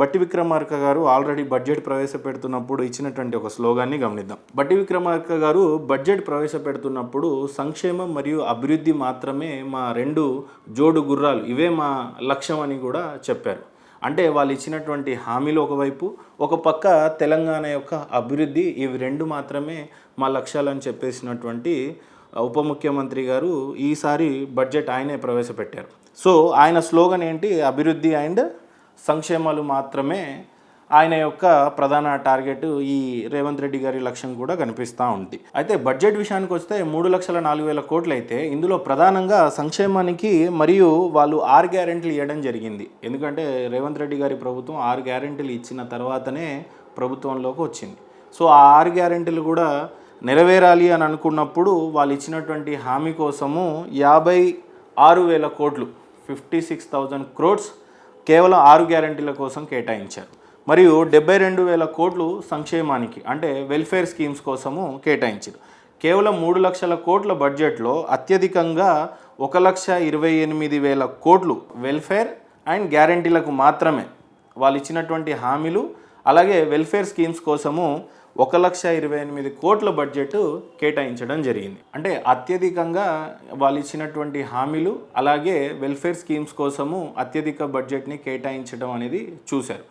బట్టి విక్రమార్క గారు already budget ప్రవేశపెడుతున్నప్పుడు ఇచ్చినటువంటి ఒక స్లోగాన్ని గమనిద్దాం. బట్టి విక్రమార్క గారు బడ్జెట్ ప్రవేశపెడుతున్నప్పుడు సంక్షేమం మరియు అభివృద్ధి మాత్రమే మా రెండు జోడు గుర్రాలు, ఇవే మా లక్ష్యం అని కూడా చెప్పారు. అంటే వాళ్ళు ఇచ్చినటువంటి హామీలు ఒకవైపు, ఒక పక్క తెలంగాణ యొక్క అభివృద్ధి, ఇవి రెండు మాత్రమే మా లక్ష్యాలని చెప్పేసినటువంటి ఉప ముఖ్యమంత్రి గారు ఈసారి బడ్జెట్ ఆయనే ప్రవేశపెట్టారు. సో ఆయన స్లోగన్ ఏంటి? అభివృద్ధి అండ్ సంక్షేమాలు మాత్రమే ఆయన యొక్క ప్రధాన టార్గెట్. ఈ రేవంత్ రెడ్డి గారి లక్ష్యం కూడా కనిపిస్తూ ఉంది. అయితే బడ్జెట్ విషయానికి వస్తే 3,04,000 కోట్లు అయితే ఇందులో ప్రధానంగా సంక్షేమానికి మరియు వాళ్ళు 6 గ్యారెంటీలు ఇవ్వడం జరిగింది. ఎందుకంటే రేవంత్ రెడ్డి గారి ప్రభుత్వం 6 గ్యారెంటీలు ఇచ్చిన తర్వాతనే ప్రభుత్వంలోకి వచ్చింది. సో ఆ 6 గ్యారెంటీలు కూడా నెరవేరాలి అని అనుకున్నప్పుడు వాళ్ళు ఇచ్చినటువంటి హామీ కోసము 56,000 కోట్లు 56,000 crores కేవలం 6 గ్యారెంటీల కోసం కేటాయించారు. మరియు 72,000 కోట్లు సంక్షేమానికి అంటే వెల్ఫేర్ స్కీమ్స్ కోసము కేటాయించారు. కేవలం 3 లక్షల కోట్ల బడ్జెట్లో అత్యధికంగా 1,28,000 కోట్లు వెల్ఫేర్ అండ్ గ్యారెంటీలకు మాత్రమే వాళ్ళు ఇచ్చినటువంటి హామీలు, అలాగే వెల్ఫేర్ స్కీమ్స్ కోసము 1,28,000 కోట్ల బడ్జెట్ కేటాయించడం జరిగింది. అంటే అత్యధికంగా వాళ్ళు ఇచ్చినటువంటి హామీలు, అలాగే వెల్ఫేర్ స్కీమ్స్ కోసము అత్యధిక బడ్జెట్ని కేటాయించడం అనేది చూశారు.